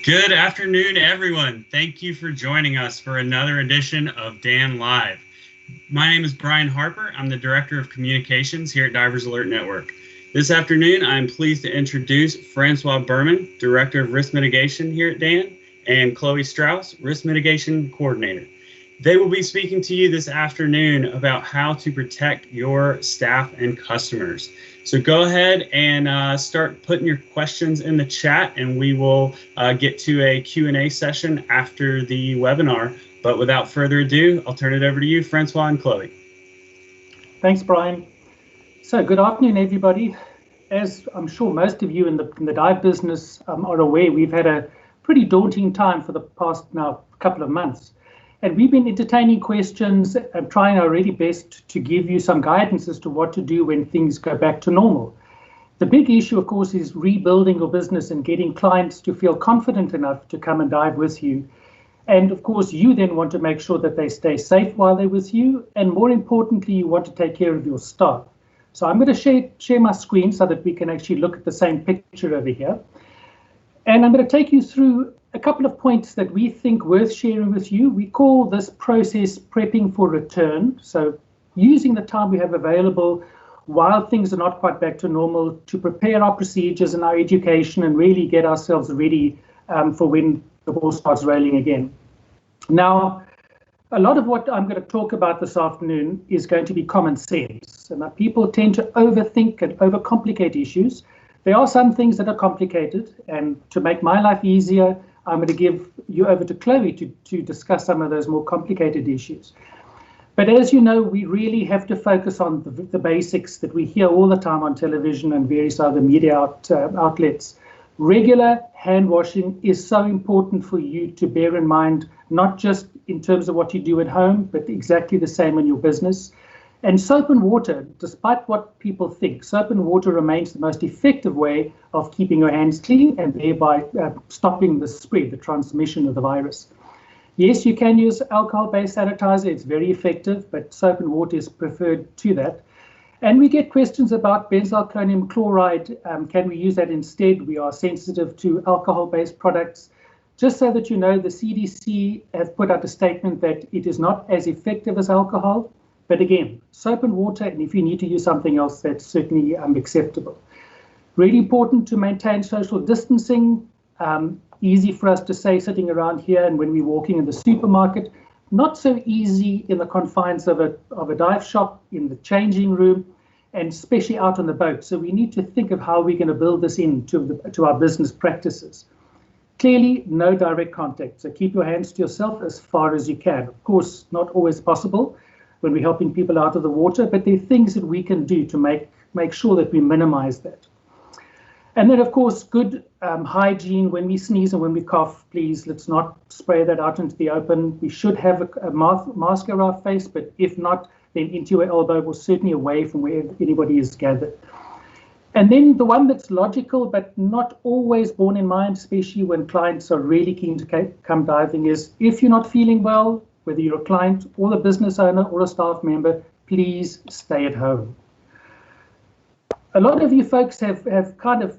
Good afternoon, everyone. Thank you for joining us for another edition of Dan Live. My name is Brian Harper. I'm the Director of Communications here at Divers Alert Network. This afternoon, I'm pleased to introduce Francois Berman, Director of Risk Mitigation here at Dan, and Chloe Strauss, Risk Mitigation Coordinator. They will be speaking to you this afternoon about how to protect your staff and customers. So go ahead and start putting your questions in the chat, and we will get to a Q&A session after the webinar. But without further ado, I'll turn it over to you, Francois and Chloe. Thanks, Brian. So good afternoon, everybody. As I'm sure most of you in the dive business are aware, we've had a pretty daunting time for the past now couple of months. And we've been entertaining questions and trying our really best to give you some guidance as to what to do when things go back to normal. The big issue, of course, is rebuilding your business and getting clients to feel confident enough to come and dive with you. And of course, you then want to make sure that they stay safe while they're with you. And more importantly, you want to take care of your staff. So I'm going to share my screen so that we can actually look at the same picture over here. And I'm going to take you through a couple of points that we think worth sharing with you. We call this process prepping for return. So using the time we have available while things are not quite back to normal to prepare our procedures and our education and really get ourselves ready for when the ball starts rolling again. Now, a lot of what I'm going to talk about this afternoon is going to be common sense. And people tend to overthink and overcomplicate issues. There are some things that are complicated, and to make my life easier, I'm going to give you over to Chloe to discuss some of those more complicated issues. But as you know, we really have to focus on the basics that we hear all the time on television and various other media outlets. Regular hand washing is so important for you to bear in mind, not just in terms of what you do at home, but exactly the same in your business. And soap and water, despite what people think, soap and water remains the most effective way of keeping your hands clean and thereby stopping the spread, the transmission of the virus. Yes, you can use alcohol-based sanitizer. It's very effective, but soap and water is preferred to that. And we get questions about benzalkonium chloride. Can we use that instead? We are sensitive to alcohol-based products. Just so that you know, the CDC has put out a statement that it is not as effective as alcohol. But again, soap and water, and if you need to use something else, that's certainly acceptable. Really important to maintain social distancing. Easy for us to say sitting around here and when we're walking in the supermarket. Not so easy in the confines of a dive shop, in the changing room, and especially out on the boat. So we need to think of how we're going to build this into our business practices. Clearly, no direct contact. So keep your hands to yourself as far as you can. Of course, not always possible when we're helping people out of the water, but there are things that we can do to make sure that we minimize that. And then, of course, good hygiene. When we sneeze and when we cough, please, let's not spray that out into the open. We should have a mask around our face, but if not, then into your elbow or certainly away from where anybody is gathered. And then the one that's logical, but not always borne in mind, especially when clients are really keen to come diving, is if you're not feeling well, whether you're a client or a business owner or a staff member, please stay at home. A lot of you folks have kind of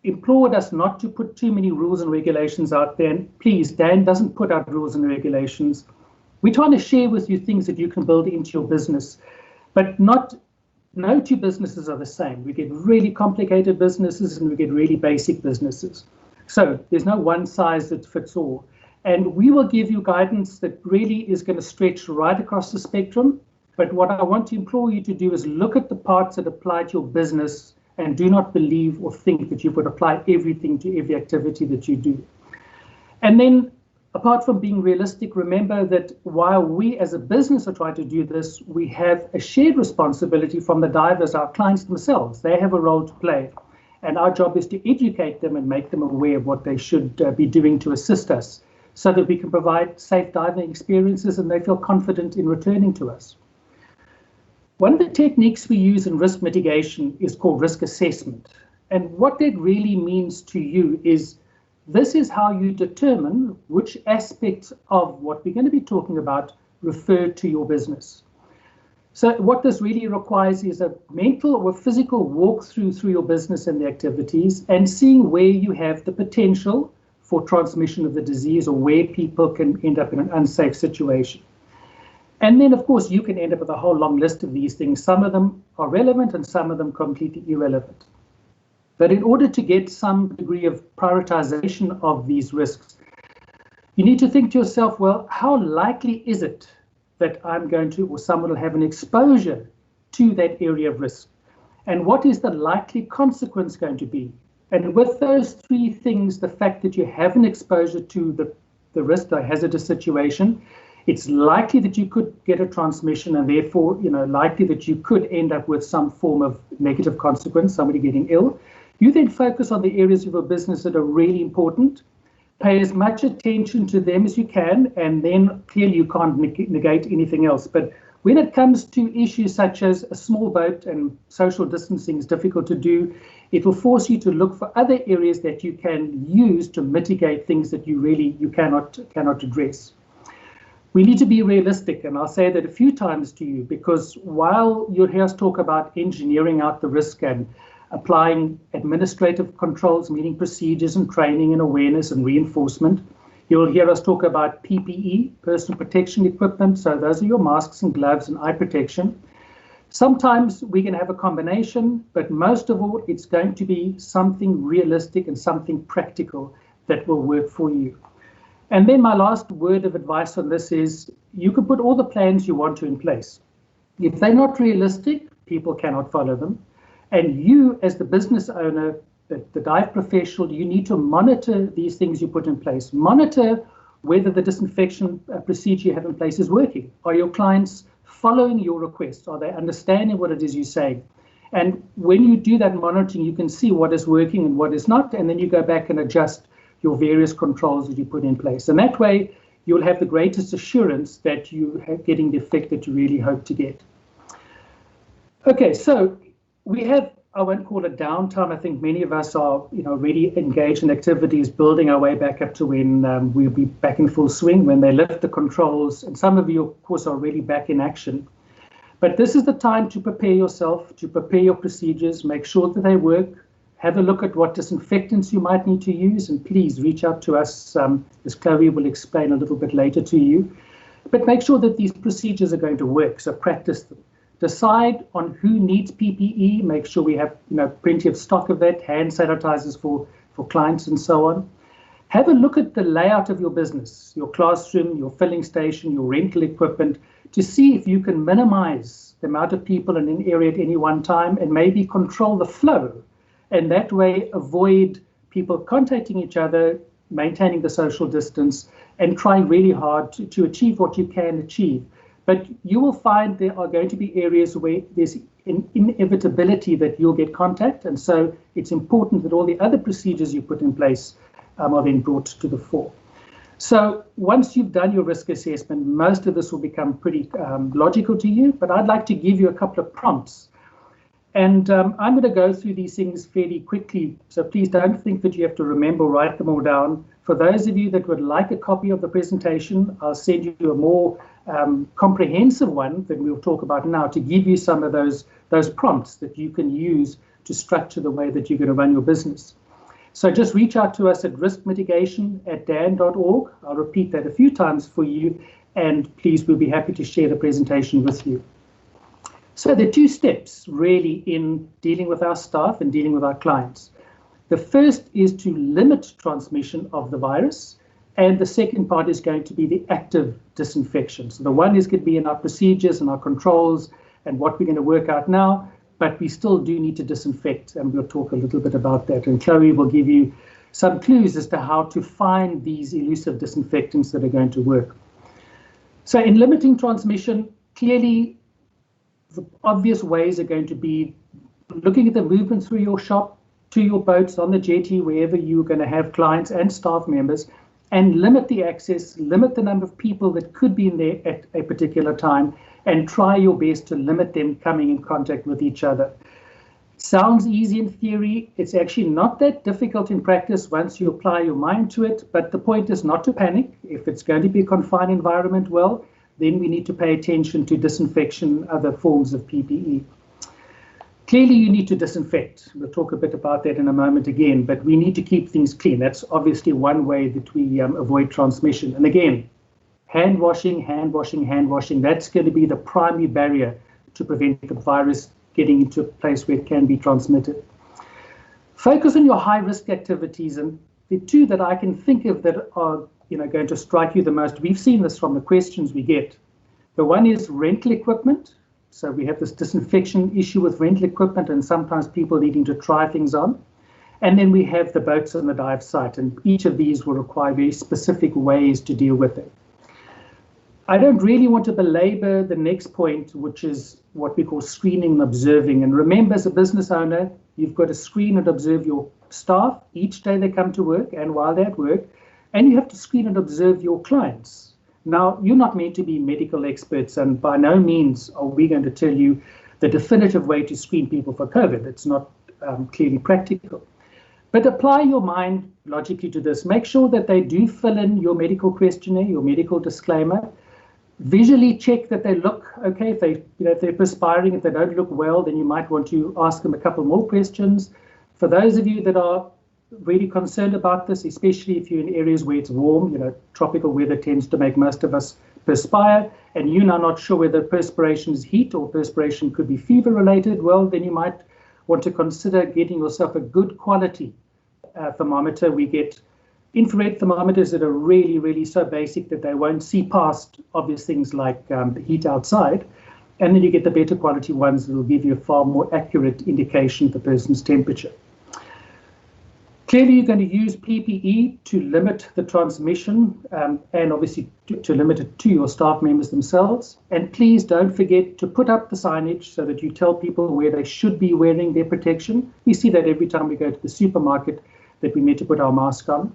implored us not to put too many rules and regulations out there. And please, Dan doesn't put out rules and regulations. We're trying to share with you things that you can build into your business, but no two businesses are the same. We get really complicated businesses and we get really basic businesses. So there's no one size that fits all. And we will give you guidance that really is going to stretch right across the spectrum. But what I want to implore you to do is look at the parts that apply to your business and do not believe or think that you would apply everything to every activity that you do. And then, apart from being realistic, remember that while we as a business are trying to do this, we have a shared responsibility from the divers, our clients themselves. They have a role to play. And our job is to educate them and make them aware of what they should be doing to assist us, so that we can provide safe diving experiences and they feel confident in returning to us. One of the techniques we use in risk mitigation is called risk assessment. And what that really means to you is this is how you determine which aspects of what we're going to be talking about refer to your business. So what this really requires is a mental or physical walkthrough through your business and the activities and seeing where you have the potential for transmission of the disease or where people can end up in an unsafe situation. And then, of course, you can end up with a whole long list of these things. Some of them are relevant and some of them completely irrelevant. But in order to get some degree of prioritization of these risks, you need to think to yourself, well, how likely is it that I'm going to, or someone will have an exposure to that area of risk? And what is the likely consequence going to be? And with those three things, the fact that you have an exposure to the risk, the hazardous situation, it's likely that you could get a transmission and therefore, likely that you could end up with some form of negative consequence, somebody getting ill. You then focus on the areas of your business that are really important, pay as much attention to them as you can, and then clearly you can't negate anything else. But when it comes to issues such as a small boat and social distancing is difficult to do, it will force you to look for other areas that you can use to mitigate things that you cannot address. We need to be realistic, and I'll say that a few times to you, because while you'll hear us talk about engineering out the risk and applying administrative controls, meaning procedures and training and awareness and reinforcement, you'll hear us talk about PPE, personal protection equipment, so those are your masks and gloves and eye protection. Sometimes we can have a combination, but most of all, it's going to be something realistic and something practical that will work for you. And then my last word of advice on this is you can put all the plans you want to in place. If they're not realistic, people cannot follow them. And you, as the business owner, the dive professional, you need to monitor these things you put in place. Monitor whether the disinfection procedure you have in place is working. Are your clients following your requests? Are they understanding what it is you're saying? And when you do that monitoring, you can see what is working and what is not, and then you go back and adjust your various controls that you put in place. And that way, you'll have the greatest assurance that you are getting the effect that you really hope to get. Okay, so we have, I won't call it downtime. I think many of us are, already engaged in activities, building our way back up to when we'll be back in full swing, when they lift the controls. And some of you, of course, are already back in action. But this is the time to prepare yourself, to prepare your procedures, make sure that they work. Have a look at what disinfectants you might need to use, and please reach out to us, as Chloe will explain a little bit later to you. But make sure that these procedures are going to work, so practice them. Decide on who needs PPE, make sure we have plenty of stock of that, hand sanitizers for clients and so on. Have a look at the layout of your business, your classroom, your filling station, your rental equipment, to see if you can minimize the amount of people in an area at any one time and maybe control the flow. And that way avoid people contacting each other, maintaining the social distance, and trying really hard to achieve what you can achieve. But you will find there are going to be areas where there's an inevitability that you'll get contact. And so it's important that all the other procedures you put in place are then brought to the fore. So once you've done your risk assessment, most of this will become pretty logical to you. But I'd like to give you a couple of prompts. And I'm going to go through these things fairly quickly, so please don't think that you have to remember, write them all down. For those of you that would like a copy of the presentation, I'll send you a more comprehensive one that we'll talk about now to give you some of those prompts that you can use to structure the way that you're going to run your business. So just reach out to us at riskmitigation@dan.org. I'll repeat that a few times for you, and please, we'll be happy to share the presentation with you. So there are two steps really in dealing with our staff and dealing with our clients. The first is to limit transmission of the virus, and the second part is going to be the active disinfection. So the one is going to be in our procedures and our controls and what we're going to work out now, but we still do need to disinfect, and we'll talk a little bit about that. And Chloe will give you some clues as to how to find these elusive disinfectants that are going to work. So in limiting transmission, clearly, the obvious ways are going to be looking at the movement through your shop, to your boats, on the jetty, wherever you're going to have clients and staff members, and limit the access, limit the number of people that could be in there at a particular time, and try your best to limit them coming in contact with each other. Sounds easy in theory. It's actually not that difficult in practice once you apply your mind to it, but the point is not to panic. If it's going to be a confined environment, well, then we need to pay attention to disinfection, other forms of PPE. Clearly, you need to disinfect. We'll talk a bit about that in a moment again, but we need to keep things clean. That's obviously one way that we avoid transmission. And again, hand washing, hand washing, hand washing, that's going to be the primary barrier to prevent the virus getting into a place where it can be transmitted. Focus on your high-risk activities, and the two that I can think of that are going to strike you the most, we've seen this from the questions we get. The one is rental equipment. So we have this disinfection issue with rental equipment and sometimes people needing to try things on. And then we have the boats on the dive site, and each of these will require very specific ways to deal with it. I don't really want to belabor the next point, which is what we call screening and observing. And remember, as a business owner, you've got to screen and observe your staff each day they come to work and while they're at work, and you have to screen and observe your clients. Now, you're not meant to be medical experts, and by no means are we going to tell you the definitive way to screen people for COVID. It's not clearly practical. But apply your mind logically to this. Make sure that they do fill in your medical questionnaire, your medical disclaimer. Visually check that they look okay. If they're perspiring, if they don't look well, then you might want to ask them a couple more questions. For those of you that are really concerned about this, especially if you're in areas where it's warm, tropical weather tends to make most of us perspire, and you're now not sure whether perspiration is heat or perspiration could be fever related, well, then you might want to consider getting yourself a good quality thermometer. We get infrared thermometers that are really, really so basic that they won't see past obvious things like the heat outside, and then you get the better quality ones that will give you a far more accurate indication of the person's temperature. Clearly, you're going to use PPE to limit the transmission and obviously to limit it to your staff members themselves. And please don't forget to put up the signage so that you tell people where they should be wearing their protection. We see that every time we go to the supermarket that we need to put our mask on.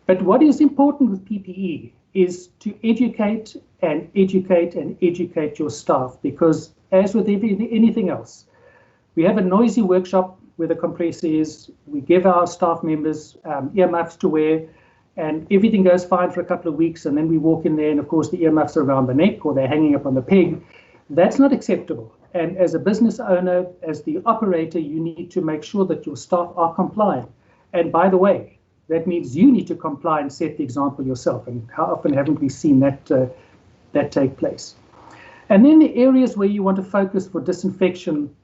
But what is important with PPE is to educate and educate and educate your staff, because as with anything else, we have a noisy workshop where the compressor is, we give our staff members earmuffs to wear, and everything goes fine for a couple of weeks, and then we walk in there and of course the earmuffs are around the neck or they're hanging up on the peg. That's not acceptable. And as a business owner, as the operator, you need to make sure that your staff are compliant. And by the way, that means you need to comply and set the example yourself. And how often haven't we seen that take place? And then the areas where you want to focus for disinfection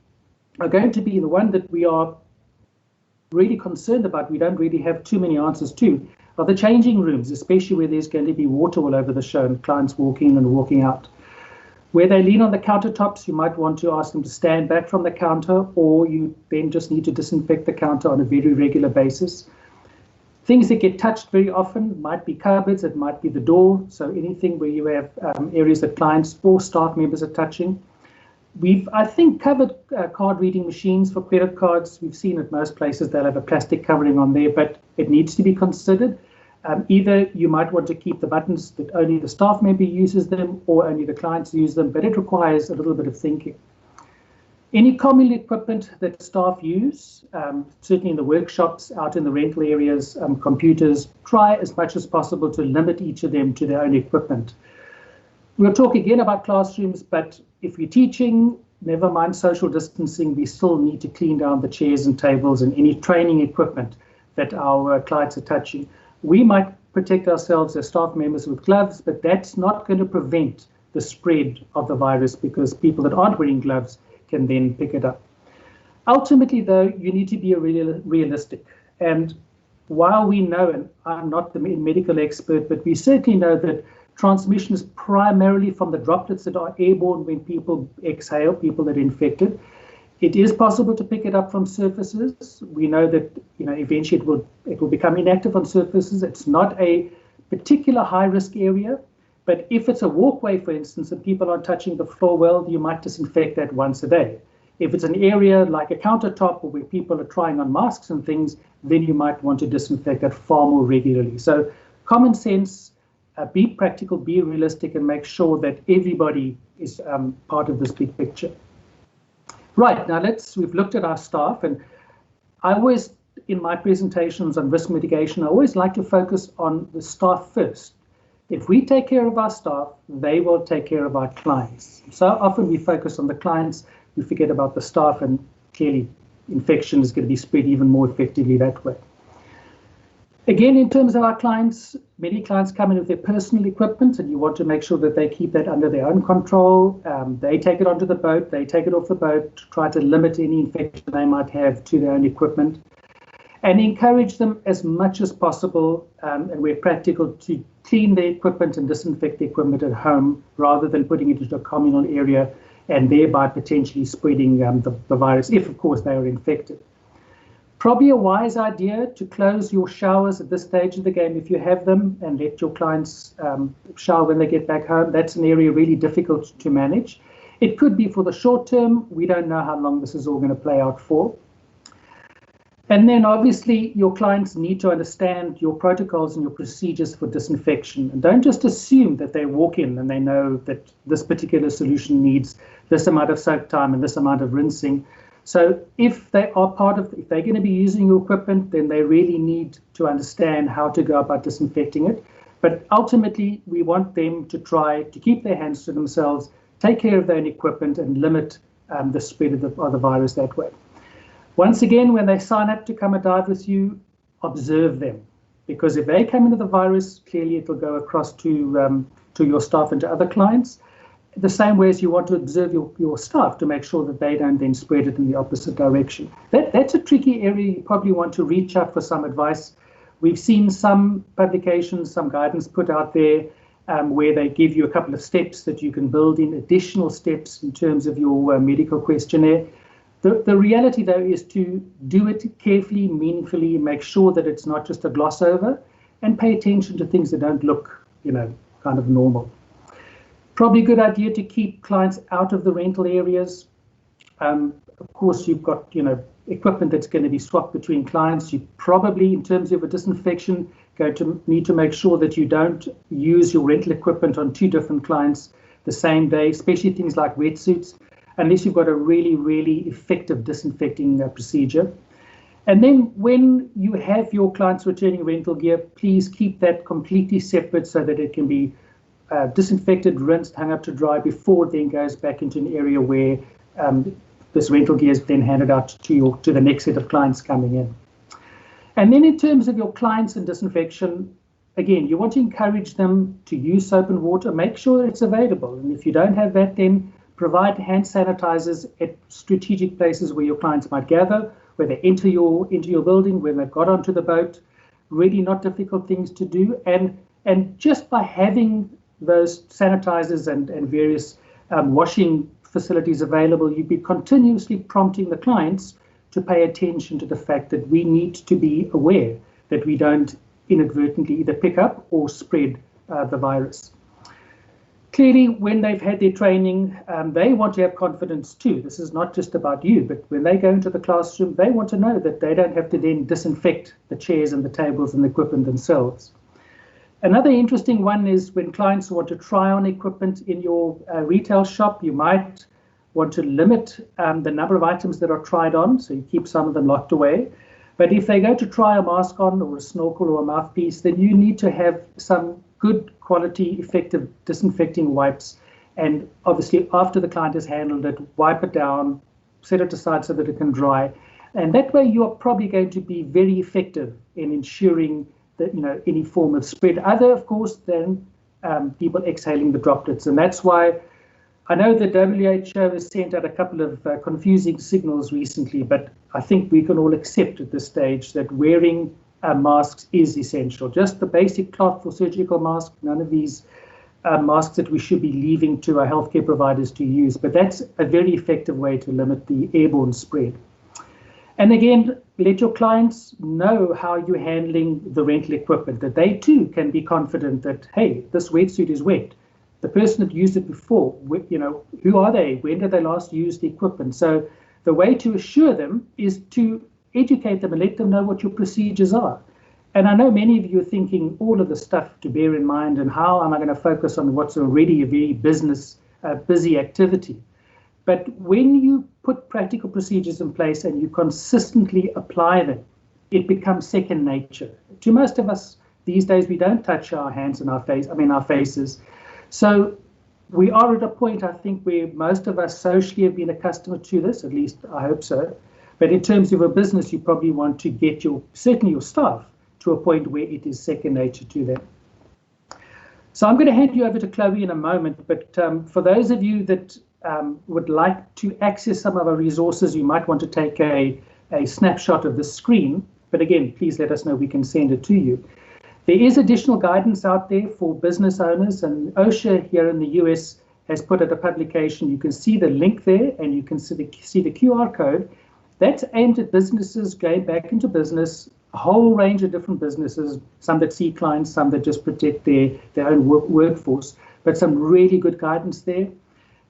are going to be the one that we are really concerned about. We don't really have too many answers to, are the changing rooms, especially where there's going to be water all over the show and clients walking in and walking out. Where they lean on the countertops, you might want to ask them to stand back from the counter, or you then just need to disinfect the counter on a very regular basis. Things that get touched very often might be cupboards, it might be the door, so anything where you have areas that clients or staff members are touching. We've, I think, covered card reading machines for credit cards. We've seen at most places they'll have a plastic covering on there, but it needs to be considered. Either you might want to keep the buttons that only the staff member uses them or only the clients use them, but it requires a little bit of thinking. Any common equipment that staff use, certainly in the workshops, out in the rental areas, computers, try as much as possible to limit each of them to their own equipment. We'll talk again about classrooms, but if you're teaching, never mind social distancing, we still need to clean down the chairs and tables and any training equipment that our clients are touching. We might protect ourselves as staff members with gloves, but that's not going to prevent the spread of the virus, because people that aren't wearing gloves can then pick it up. Ultimately, though, you need to be realistic. And while we know, and I'm not the medical expert, but we certainly know that transmission is primarily from the droplets that are airborne when people exhale, people that are infected. It is possible to pick it up from surfaces. We know that eventually it will become inactive on surfaces. It's not a particular high-risk area, but if it's a walkway, for instance, and people aren't touching the floor well, you might disinfect that once a day. If it's an area like a countertop or where people are trying on masks and things, then you might want to disinfect that far more regularly. So common sense, be practical, be realistic, and make sure that everybody is part of this big picture. Right, now we've looked at our staff, and I always, in my presentations on risk mitigation, I always like to focus on the staff first. If we take care of our staff, they will take care of our clients. So often we focus on the clients, we forget about the staff, and clearly infection is going to be spread even more effectively that way. Again, in terms of our clients, many clients come in with their personal equipment, and you want to make sure that they keep that under their own control. They take it onto the boat, they take it off the boat, try to limit any infection they might have to their own equipment, and encourage them as much as possible, and where practical, to clean their equipment and disinfect the equipment at home rather than putting it into a communal area and thereby potentially spreading the virus, if of course they are infected. Probably a wise idea to close your showers at this stage of the game if you have them, and let your clients shower when they get back home. That's an area really difficult to manage. It could be for the short term. We don't know how long this is all going to play out for. And then obviously your clients need to understand your protocols and your procedures for disinfection. And don't just assume that they walk in and they know that this particular solution needs this amount of soak time and this amount of rinsing. So if they are if they're going to be using your equipment, then they really need to understand how to go about disinfecting it. But ultimately, we want them to try to keep their hands to themselves, take care of their own equipment, and limit the spread of the virus that way. Once again, when they sign up to come and dive with you, observe them. Because if they come into the virus, clearly it will go across to your staff and to other clients. The same way as you want to observe your staff to make sure that they don't then spread it in the opposite direction. That's a tricky area. You probably want to reach out for some advice. We've seen some publications, some guidance put out there where they give you a couple of steps that you can build in, additional steps in terms of your medical questionnaire. The reality, though, is to do it carefully, meaningfully, make sure that it's not just a gloss over, and pay attention to things that don't look, kind of normal. Probably a good idea to keep clients out of the rental areas. Of course, you've got, equipment that's going to be swapped between clients. You probably, in terms of a disinfection, going to need to make sure that you don't use your rental equipment on two different clients the same day, especially things like wetsuits, unless you've got a really, really effective disinfecting procedure. And then when you have your clients returning rental gear, please keep that completely separate so that it can be disinfected, rinsed, hung up to dry before it then goes back into an area where this rental gear is then handed out to the next set of clients coming in. And then in terms of your clients and disinfection, again, you want to encourage them to use soap and water. Make sure it's available. And if you don't have that, then provide hand sanitizers at strategic places where your clients might gather, where they enter your building, when they've got onto the boat. Really not difficult things to do. And just by having those sanitizers and various washing facilities available, you'd be continuously prompting the clients to pay attention to the fact that we need to be aware that we don't inadvertently either pick up or spread the virus. Clearly, when they've had their training, they want to have confidence too. This is not just about you, but when they go into the classroom, they want to know that they don't have to then disinfect the chairs and the tables and the equipment themselves. Another interesting one is when clients want to try on equipment in your retail shop, you might want to limit the number of items that are tried on, so you keep some of them locked away. But if they go to try a mask on or a snorkel or a mouthpiece, then you need to have some good quality, effective disinfecting wipes. And obviously, after the client has handled it, wipe it down, set it aside so that it can dry. And that way, you are probably going to be very effective in ensuring that any form of spread, other of course than people exhaling the droplets. And that's why I know the WHO has sent out a couple of confusing signals recently, but I think we can all accept at this stage that wearing masks is essential. Just the basic cloth or surgical mask, none of these masks that we should be leaving to our healthcare providers to use, but that's a very effective way to limit the airborne spread. And again, let your clients know how you're handling the rental equipment, that they too can be confident that, hey, this wetsuit is wet. The person that used it before, who are they? When did they last use the equipment? So the way to assure them is to educate them and let them know what your procedures are. And I know many of you are thinking all of the stuff to bear in mind and how am I going to focus on what's already a very busy activity. But when you put practical procedures in place and you consistently apply them, it becomes second nature. To most of us these days, we don't touch our hands and our faces. So we are at a point, I think, where most of us socially have been accustomed to this, at least I hope so. But in terms of a business, you probably want to get certainly your staff to a point where it is second nature to them. So I'm going to hand you over to Chloe in a moment, but for those of you that would like to access some of our resources, you might want to take a snapshot of the screen. But again, please let us know, we can send it to you. There is additional guidance out there for business owners, and OSHA here in the US has put out a publication. You can see the link there, and you can see the QR code. That's aimed at businesses going back into business, a whole range of different businesses, some that see clients, some that just protect their own workforce, but some really good guidance there.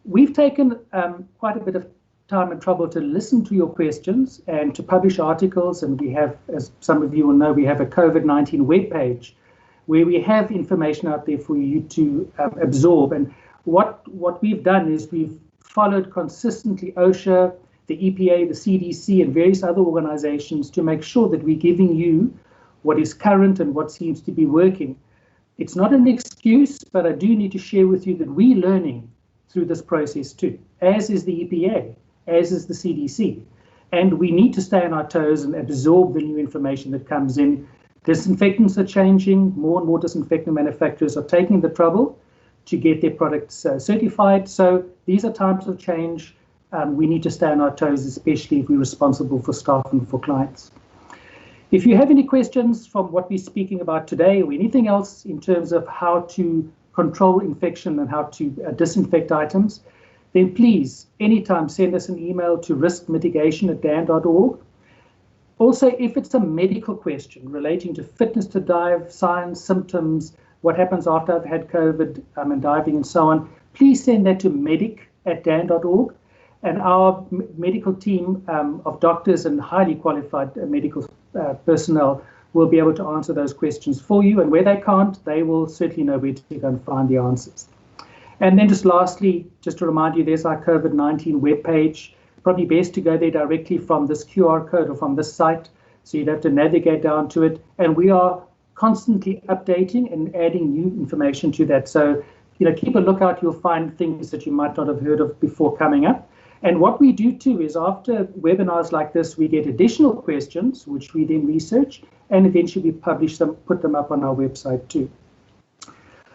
We've taken quite a bit of time and trouble to listen to your questions and to publish articles, and we have, as some of you will know, we have a COVID-19 webpage where we have information out there for you to absorb. And what we've done is we've followed consistently OSHA, the EPA, the CDC, and various other organizations to make sure that we're giving you what is current and what seems to be working. It's not an excuse, but I do need to share with you that we're learning through this process too, as is the EPA, as is the CDC. And we need to stay on our toes and absorb the new information that comes in. Disinfectants are changing. More and more disinfectant manufacturers are taking the trouble to get their products certified. So these are times of change. We need to stay on our toes, especially if we're responsible for staff and for clients. If you have any questions from what we're speaking about today or anything else in terms of how to control infection and how to disinfect items, then please, anytime, send us an email to riskmitigation@dan.org. Also, if it's a medical question relating to fitness to dive, signs, symptoms, what happens after I've had COVID and diving and so on, please send that to medic@dan.org. And our medical team of doctors and highly qualified medical personnel will be able to answer those questions for you. And where they can't, they will certainly know where to go and find the answers. And then just lastly, just to remind you, there's our COVID-19 webpage. Probably best to go there directly from this QR code or from this site, so you'd have to navigate down to it. And we are constantly updating and adding new information to that. So, keep a lookout. You'll find things that you might not have heard of before coming up. And what we do too is after webinars like this, we get additional questions, which we then research and eventually publish them, put them up on our website too.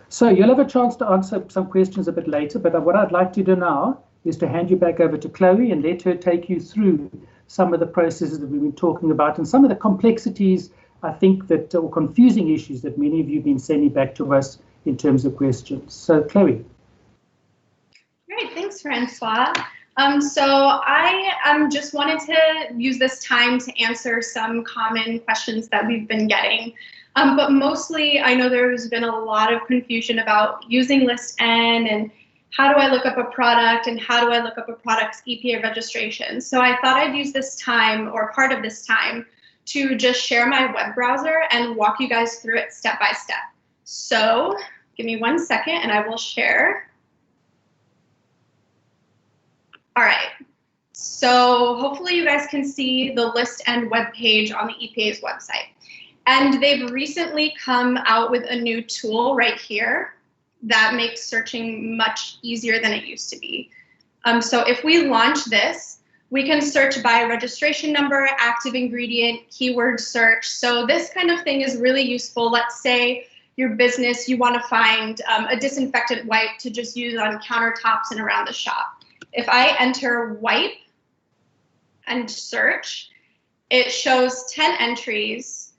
So you'll have a chance to answer some questions a bit later, but what I'd like to do now is to hand you back over to Chloe and let her take you through some of the processes that we've been talking about and some of the complexities, I think, that or confusing issues that many of you have been sending back to us in terms of questions. So Chloe. Great, thanks, Francois. So I just wanted to use this time to answer some common questions that we've been getting. But mostly, I know there's been a lot of confusion about using List N and how do I look up a product and how do I look up a product's EPA registration. So I thought I'd use this time, or part of this time, to just share my web browser and walk you guys through it step by step. So give me 1 second and I will share. All right, so hopefully you guys can see the List N webpage on the EPA's website. And they've recently come out with a new tool right here that makes searching much easier than it used to be. So if we launch this, we can search by registration number, active ingredient, keyword search. So this kind of thing is really useful. Let's say your business, you want to find a disinfectant wipe to just use on countertops and around the shop. If I enter wipe and search, it shows 10 entries,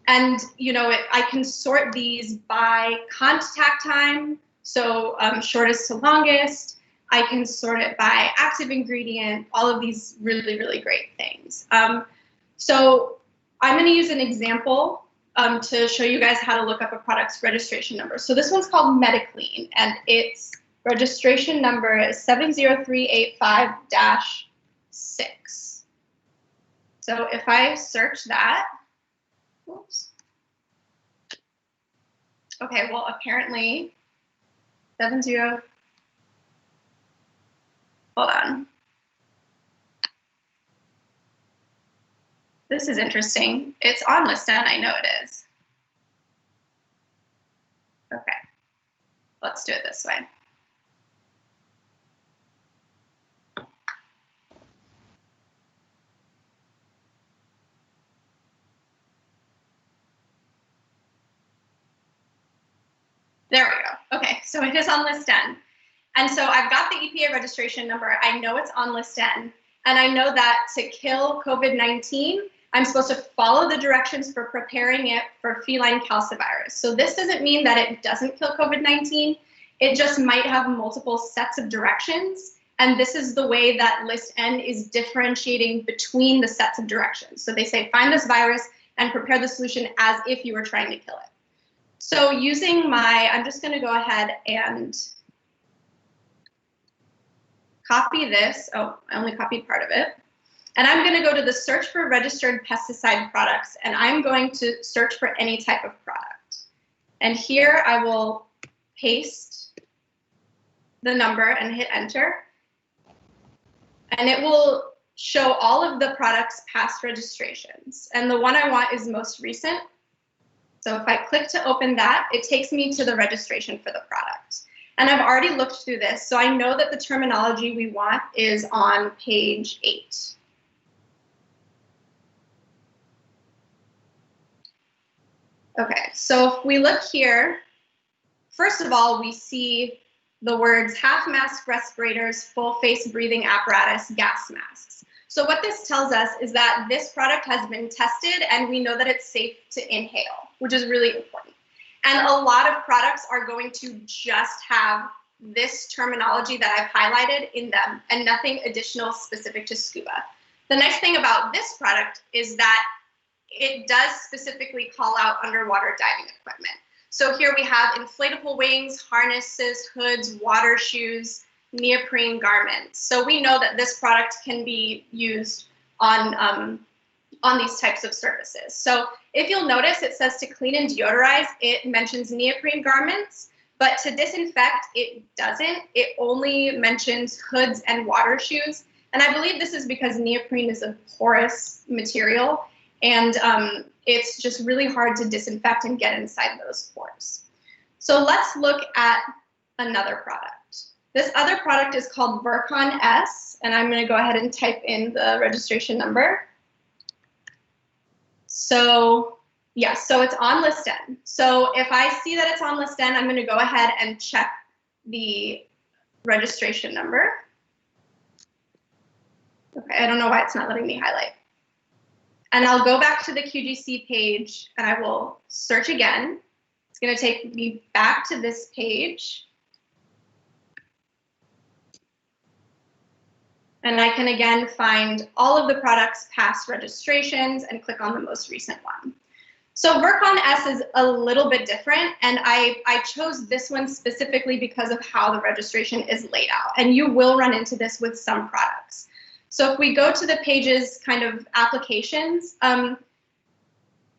and I can sort these by contact time, so shortest to longest. I can sort it by active ingredient, all of these really, really great things. So I'm going to use an example to show you guys how to look up a product's registration number. So this one's called MediClean, and its registration number is 70385-6. So if I search that, oops. Okay, well, apparently 70, hold on. This is interesting. It's on List N, I know it is. Okay, let's do it this way. There we go. Okay, so it is on list N. And so I've got the EPA registration number. I know it's on list N. And I know that to kill COVID-19, I'm supposed to follow the directions for preparing it for feline calcivirus. So this doesn't mean that it doesn't kill COVID-19. It just might have multiple sets of directions. And this is the way that list N is differentiating between the sets of directions. So they say, find this virus and prepare the solution as if you were trying to kill it. So using I'm just going to go ahead and copy this. Oh, I only copied part of it. And I'm going to go to the search for registered pesticide products, and I'm going to search for any type of product. And here I will paste the number and hit enter. And it will show all of the products past registrations. And the one I want is most recent. So if I click to open that, it takes me to the registration for the product. And I've already looked through this, so I know that the terminology we want is on page 8. Okay, so if we look here, first of all, we see the words half mask respirators, full face breathing apparatus, gas masks. So what this tells us is that this product has been tested and we know that it's safe to inhale, which is really important. And a lot of products are going to just have this terminology that I've highlighted in them and nothing additional specific to scuba. The nice thing about this product is that it does specifically call out underwater diving equipment. So here we have inflatable wings, harnesses, hoods, water shoes, neoprene garments. So we know that this product can be used on these types of surfaces. So if you'll notice, it says to clean and deodorize, it mentions neoprene garments, but to disinfect, it doesn't. It only mentions hoods and water shoes. And I believe this is because neoprene is a porous material, and it's just really hard to disinfect and get inside those pores. So let's look at another product. This other product is called Virkon S, and I'm going to go ahead and type in the registration number. So yeah, so it's on list N. So if I see that it's on list N, I'm going to go ahead and check the registration number. Okay, I don't know why it's not letting me highlight. And I'll go back to the QGC page and I will search again. It's going to take me back to this page. And I can again find all of the products past registrations and click on the most recent one. So Virkon S is a little bit different, and I chose this one specifically because of how the registration is laid out. And you will run into this with some products. So if we go to the page's kind of applications,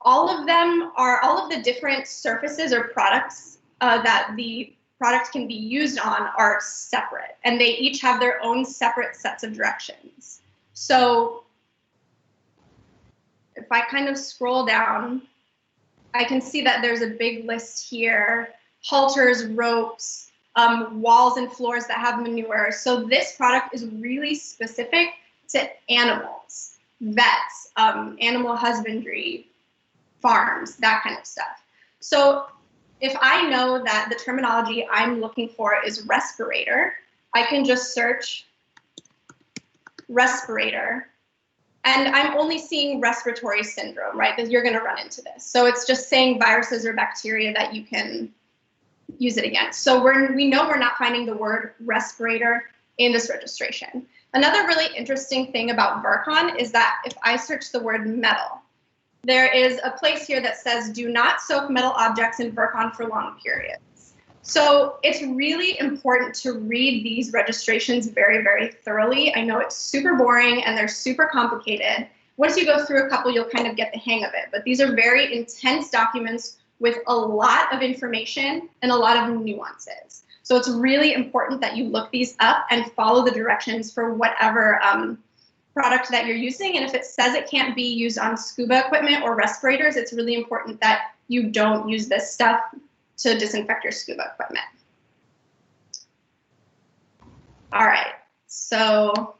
all of the different surfaces or products that the product can be used on are separate, and they each have their own separate sets of directions. So if I kind of scroll down, I can see that there's a big list here: halters, ropes, walls and floors that have manure. So this product is really specific to animals, vets, animal husbandry, farms, that kind of stuff. So if I know that the terminology I'm looking for is respirator, I can just search respirator. And I'm only seeing respiratory syndrome, right? Because you're going to run into this. So it's just saying viruses or bacteria that you can use it against. So we know we're not finding the word respirator in this registration. Another really interesting thing about Virkon is that if I search the word metal, there is a place here that says, do not soak metal objects in Virkon for long periods. So it's really important to read these registrations very, very thoroughly. I know it's super boring and they're super complicated. Once you go through a couple, you'll kind of get the hang of it. But these are very intense documents with a lot of information and a lot of nuances. So it's really important that you look these up and follow the directions for whatever product that you're using. And if it says it can't be used on scuba equipment or respirators, it's really important that you don't use this stuff to disinfect your scuba equipment. All right, so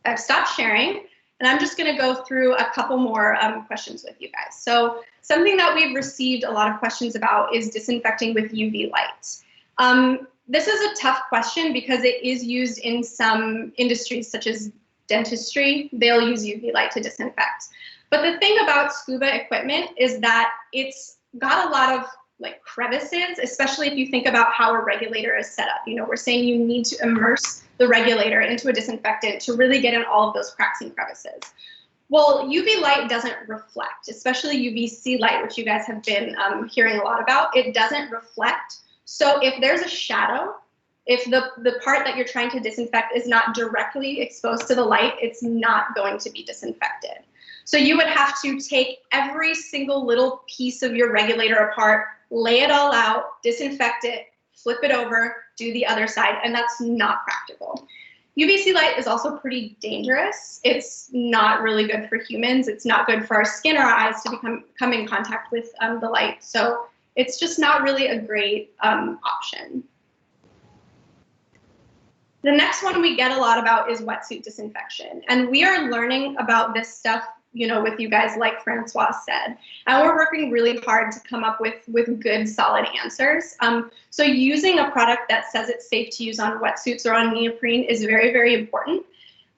I've stopped sharing. And I'm just going to go through a couple more questions with you guys. So something that we've received a lot of questions about is disinfecting with UV light. This is a tough question because it is used in some industries such as dentistry. They'll use UV light to disinfect. But the thing about scuba equipment is that it's got a lot of like crevices, especially if you think about how a regulator is set up. You know, we're saying you need to immerse the regulator into a disinfectant to really get in all of those cracks and crevices. Well, UV light doesn't reflect, especially UVC light, which you guys have been hearing a lot about. It doesn't reflect. So if there's a shadow, if the part that you're trying to disinfect is not directly exposed to the light, it's not going to be disinfected. So you would have to take every single little piece of your regulator apart, lay it all out, disinfect it, flip it over, do the other side, and that's not practical. UVC light is also pretty dangerous. It's not really good for humans. It's not good for our skin or our eyes to come in contact with the light. So it's just not really a great option. The next one we get a lot about is wetsuit disinfection. And we are learning about this stuff, you know, with you guys, like Francois said. And we're working really hard to come up with good, solid answers. So using a product that says it's safe to use on wetsuits or on neoprene is very, very important.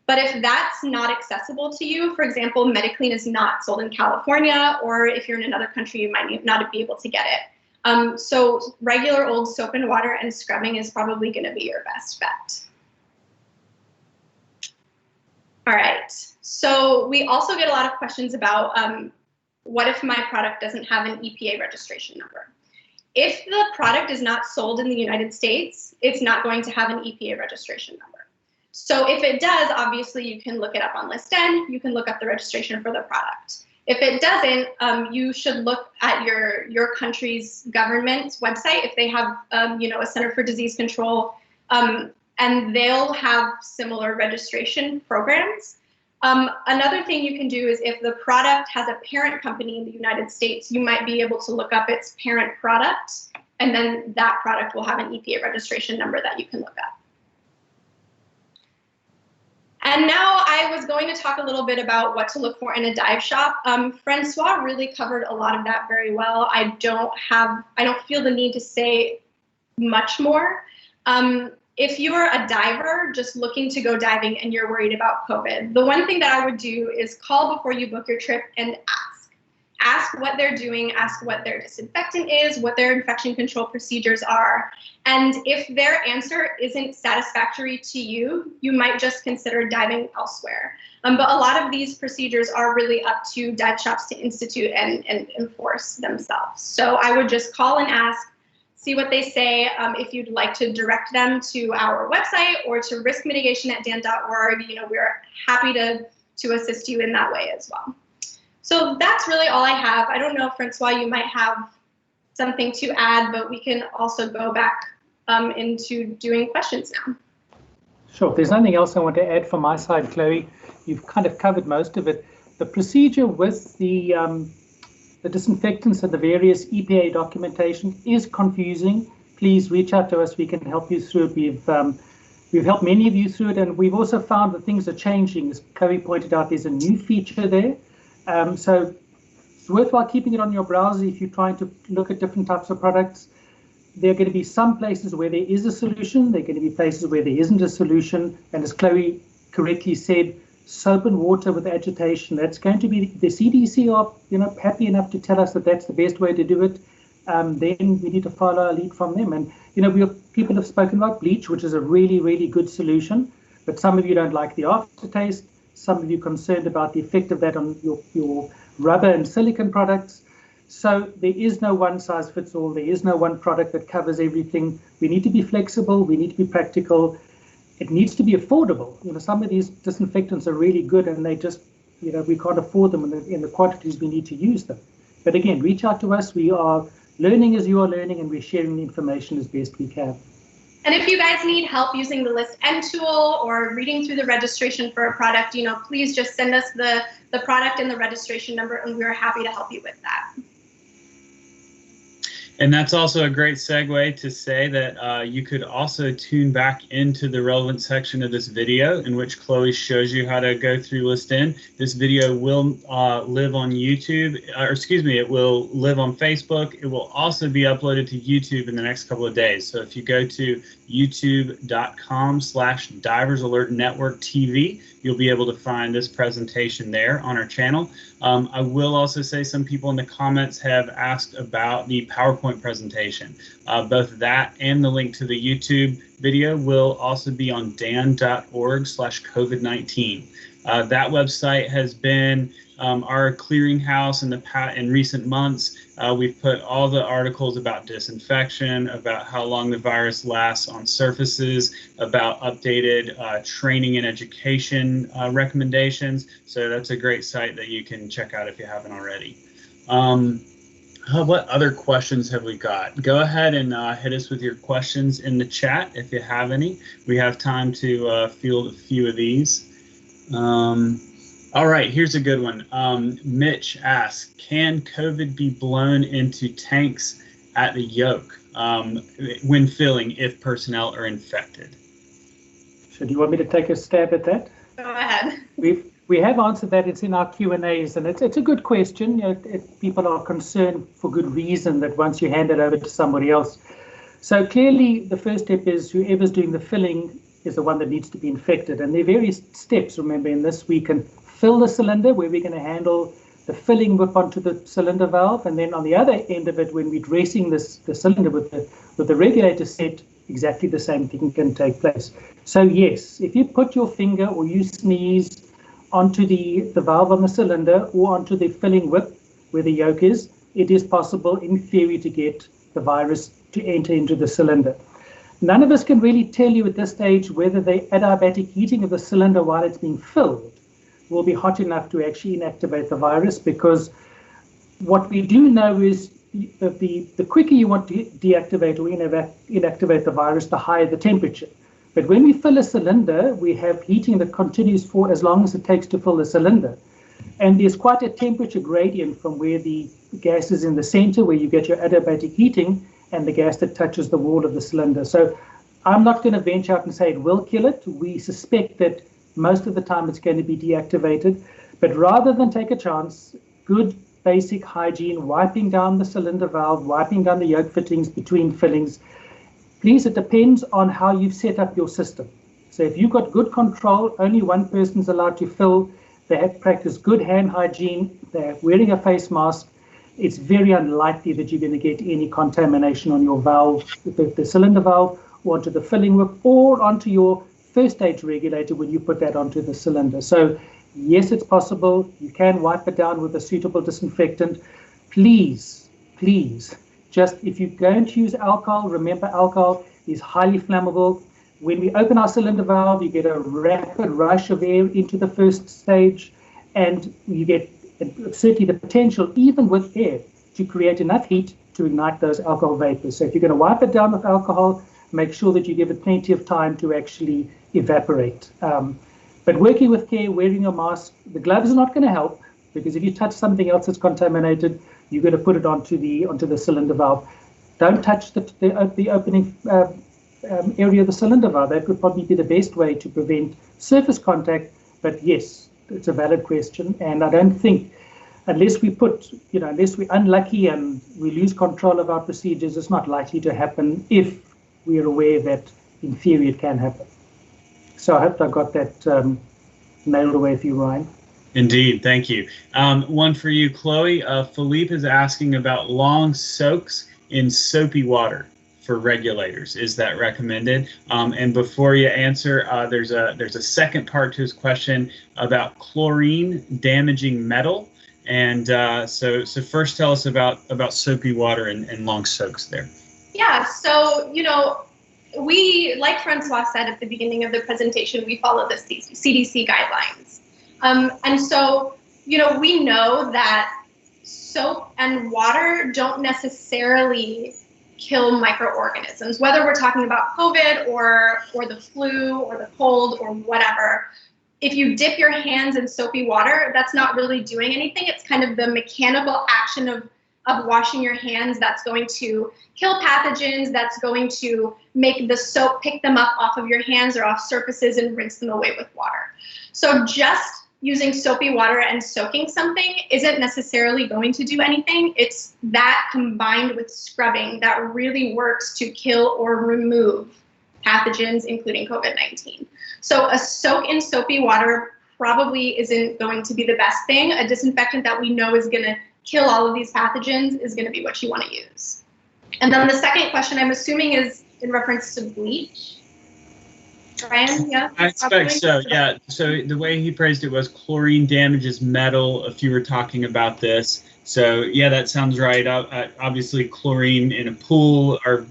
But if that's not accessible to you, for example, Mediclean is not sold in California, or if you're in another country, you might not be able to get it. So regular old soap and water and scrubbing is probably going to be your best bet. All right, so we also get a lot of questions about what if my product doesn't have an EPA registration number? If the product is not sold in the United States, it's not going to have an EPA registration number. So if it does, obviously you can look it up on List N, you can look up the registration for the product. If it doesn't, you should look at your country's government website if they have you know, a Center for Disease Control, and they'll have similar registration programs. Another thing you can do is if the product has a parent company in the United States, you might be able to look up its parent product, and then that product will have an EPA registration number that you can look up. And now I was going to talk a little bit about what to look for in a dive shop. Francois really covered a lot of that very well. I don't feel the need to say much more. If you're a diver just looking to go diving and you're worried about COVID, the one thing that I would do is call before you book your trip and ask. Ask what they're doing, ask what their disinfectant is, what their infection control procedures are. And if their answer isn't satisfactory to you, you might just consider diving elsewhere. But a lot of these procedures are really up to dive shops to institute and enforce themselves. So I would just call and ask, see what they say. If you'd like to direct them to our website or to riskmitigation@dan.org, you know, we're happy to assist you in that way as well. So that's really all I have. I don't know, Francois, you might have something to add, but we can also go back into doing questions now. Sure. If there's nothing else I want to add from my side, Chloe, you've kind of covered most of it. The procedure with the disinfectants and the various EPA documentation is confusing. Please reach out to us. We can help you through it. We've helped many of you through it, and we've also found that things are changing. As Chloe pointed out, there's a new feature there. So it's worthwhile keeping it on your browser if you're trying to look at different types of products. There are going to be some places where there is a solution. There are going to be places where there isn't a solution. And as Chloe correctly said, soap and water with agitation, that's going to be, the CDC are, you know, happy enough to tell us that that's the best way to do it. Then we need to follow our lead from them. And, you know, people have spoken about bleach, which is a really, really good solution. But some of you don't like the aftertaste. Some of you concerned about the effect of that on your rubber and silicone products. So there is no one size fits all. There is no one product that covers everything. We need to be flexible. We need to be practical. It needs to be affordable. You know, some of these disinfectants are really good, and they just, you know, we can't afford them in the quantities we need to use them. But again, reach out to us. We are learning as you are learning, and we're sharing the information as best we can. And if you guys need help using the List N tool or reading through the registration for a product, you know, please just send us the product and the registration number, and we're happy to help you with that. And that's also a great segue to say that you could also tune back into the relevant section of this video in which Chloe shows you how to go through list in. This video will live on YouTube, or excuse me, it will live on Facebook. It will also be uploaded to YouTube in the next couple of days. So if you go to youtube.com/diversalertnetwork.tv, you'll be able to find this presentation there on our channel. I will also say some people in the comments have asked about the PowerPoint presentation. Both that and the link to the YouTube video will also be on dan.org/COVID-19. That website has been our clearinghouse in recent months. We've put all the articles about disinfection, about how long the virus lasts on surfaces, about updated training and education recommendations. So that's a great site that you can check out if you haven't already. What other questions have we got? Go ahead and hit us with your questions in the chat if you have any. We have time to field a few of these. All right, here's a good one. Mitch asks, can COVID be blown into tanks at the yoke when filling if personnel are infected? So do you want me to take a stab at that? Go ahead. We have answered that. It's in our Q&As, and it's a good question. You know, people are concerned for good reason that once you hand it over to somebody else. So clearly the first step is whoever's doing the filling is the one that needs to be infected. And there are various steps, remember, in this. We can fill the cylinder where we're going to handle the filling whip onto the cylinder valve. And then on the other end of it, when we're dressing the cylinder with the regulator set, exactly the same thing can take place. So yes, if you put your finger or you sneeze onto the valve on the cylinder or onto the filling whip where the yoke is, it is possible in theory to get the virus to enter into the cylinder. None of us can really tell you at this stage whether the adiabatic heating of the cylinder while it's being filled will be hot enough to actually inactivate the virus, because what we do know is the quicker you want to deactivate or inactivate the virus, the higher the temperature. But when we fill a cylinder, we have heating that continues for as long as it takes to fill the cylinder. And there's quite a temperature gradient from where the gas is in the center, where you get your adiabatic heating, and the gas that touches the wall of the cylinder. So I'm not going to venture out and say it will kill it. We suspect that most of the time it's going to be deactivated. But rather than take a chance, good basic hygiene, wiping down the cylinder valve, wiping down the yoke fittings between fillings. Please, it depends on how you've set up your system. So if you've got good control, only one person's allowed to fill, they have practiced good hand hygiene, they're wearing a face mask, it's very unlikely that you're going to get any contamination on your valve, the cylinder valve, or onto the filling whip, or onto your first stage regulator when you put that onto the cylinder. So yes, it's possible. You can wipe it down with a suitable disinfectant. Please, just if you're going to use alcohol, remember alcohol is highly flammable. When we open our cylinder valve, you get a rapid rush of air into the first stage, and you get certainly the potential, even with air, to create enough heat to ignite those alcohol vapors. So if you're going to wipe it down with alcohol, make sure that you give it plenty of time to actually evaporate. But working with care, wearing your mask, the gloves are not going to help, because if you touch something else that's contaminated, you're going to put it onto the cylinder valve. Don't touch the opening area of the cylinder valve. That would probably be the best way to prevent surface contact. But yes, it's a valid question, and I don't think, unless we're unlucky and we lose control of our procedures, it's not likely to happen if we are aware that in theory it can happen. So I hope I got that nailed away for you, Ryan. Indeed, thank you. One for you, Chloe. Philippe is asking about long soaks in soapy water for regulators. Is that recommended? And before you answer, there's a second part to his question about chlorine damaging metal. And so first tell us about soapy water and long soaks there. Yeah, so, we, like Francois said at the beginning of the presentation, we follow the CDC guidelines. And so, we know that soap and water don't necessarily kill microorganisms, whether we're talking about COVID or the flu or the cold or whatever. If you dip your hands in soapy water, that's not really doing anything. It's kind of the mechanical action of washing your hands that's going to kill pathogens, that's going to make the soap pick them up off of your hands or off surfaces and rinse them away with water. So just using soapy water and soaking something isn't necessarily going to do anything. It's that combined with scrubbing that really works to kill or remove pathogens, including COVID-19. So a soak in soapy water probably isn't going to be the best thing. A disinfectant that we know is going to kill all of these pathogens is going to be what you want to use. And then the second question, I'm assuming, is in reference to bleach. Brian, yeah? I expect so, yeah. So the way he phrased it was chlorine damages metal, if you were talking about this. So yeah, that sounds right. Obviously, chlorine in a pool or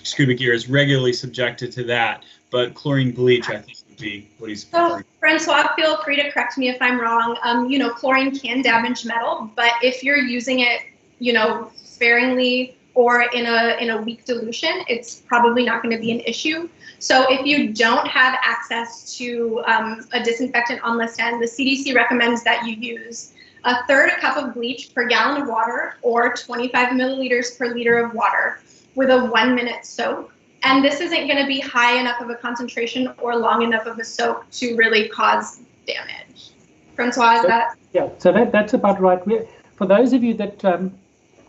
scuba gear is regularly subjected to that, but chlorine bleach, I think, would be what he's referring. So, Francois, feel free to correct me if I'm wrong. You know, chlorine can damage metal, but if you're using it, you know, sparingly or in a weak dilution, it's probably not going to be an issue. So if you don't have access to a disinfectant on list N, the CDC recommends that you use 1/3 cup of bleach per gallon of water or 25 milliliters per liter of water with a 1-minute soak. And this isn't going to be high enough of a concentration or long enough of a soak to really cause damage. Francois, is that? Yeah, so that's about right. For those of you that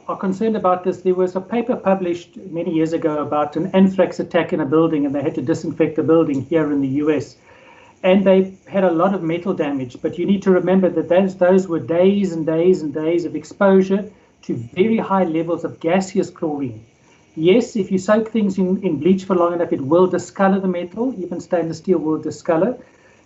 are concerned about this, there was a paper published many years ago about an anthrax attack in a building, and they had to disinfect the building here in the US. And they had a lot of metal damage, but you need to remember that those were days and days and days of exposure to very high levels of gaseous chlorine. Yes, if you soak things in bleach for long enough, it will discolor the metal. Even stainless steel will discolor.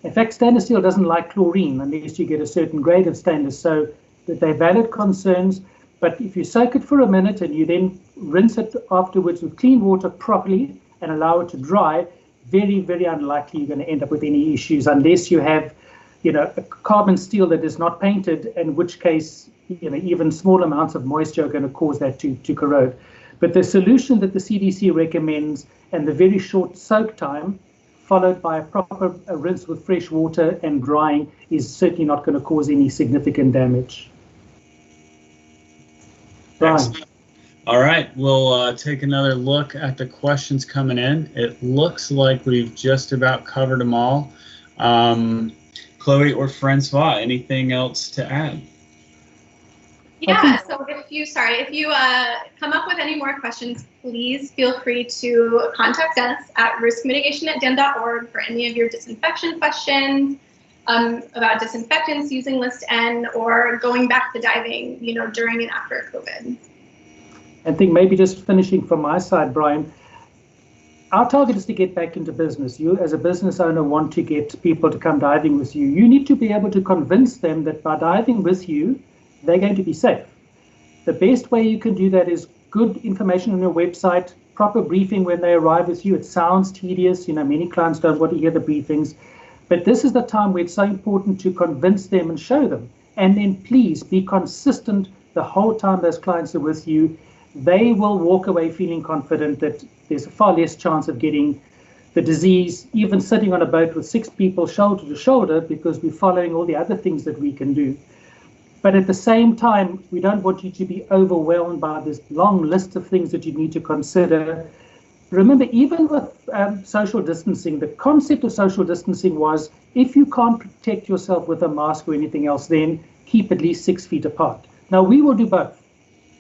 In fact, stainless steel doesn't like chlorine unless you get a certain grade of stainless, so that they're valid concerns. But if you soak it for a minute and you then rinse it afterwards with clean water properly and allow it to dry, very, very unlikely you're going to end up with any issues unless you have, you know, a carbon steel that is not painted, in which case, you know, even small amounts of moisture are going to cause that to corrode. But the solution that the CDC recommends and the very short soak time, followed by a proper rinse with fresh water and drying, is certainly not going to cause any significant damage. Excellent. All right, we'll take another look at the questions coming in. It looks like we've just about covered them all. Chloe or Francois, anything else to add? Yeah, so if you come up with any more questions, please feel free to contact us at riskmitigation@dan.org for any of your disinfection questions, about disinfectants using list N, or going back to diving, you know, during and after COVID. I think maybe just finishing from my side, Brian, our target is to get back into business. You as a business owner want to get people to come diving with you. You need to be able to convince them that by diving with you, they're going to be safe. The best way you can do that is good information on your website, proper briefing when they arrive with you. It sounds tedious, you know, many clients don't want to hear the briefings, but this is the time where it's so important to convince them and show them. And then please be consistent the whole time those clients are with you. They will walk away feeling confident that there's a far less chance of getting the disease, even sitting on a boat with 6 people shoulder to shoulder, because we're following all the other things that we can do. But at the same time, we don't want you to be overwhelmed by this long list of things that you need to consider. Remember, even with social distancing, the concept of social distancing was, if you can't protect yourself with a mask or anything else, then keep at least 6 feet apart. Now, we will do both,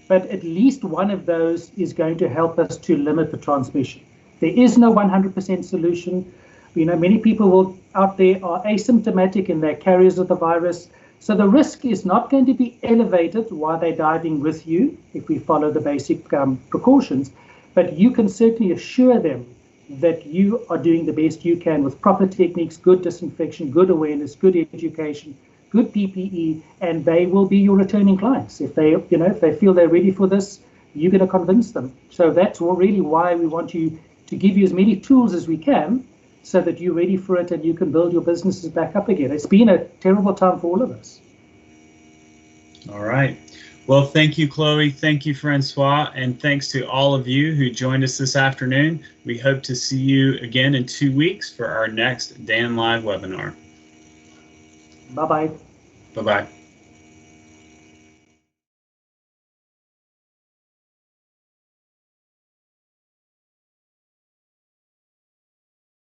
but at least one of those is going to help us to limit the transmission. There is no 100% solution. You know, many people out there are asymptomatic and they're carriers of the virus. So the risk is not going to be elevated while they're diving with you if we follow the basic precautions, but you can certainly assure them that you are doing the best you can with proper techniques, good disinfection, good awareness, good education, good PPE, and they will be your returning clients. If they, you know, if they feel they're ready for this, you're going to convince them. So that's really why we want you to give you as many tools as we can, so that you're ready for it and you can build your businesses back up again. It's been a terrible time for all of us. All right. Well, thank you, Chloe. Thank you, Francois. And thanks to all of you who joined us this afternoon. We hope to see you again in 2 weeks for our next Dan Live webinar. Bye-bye. Bye-bye.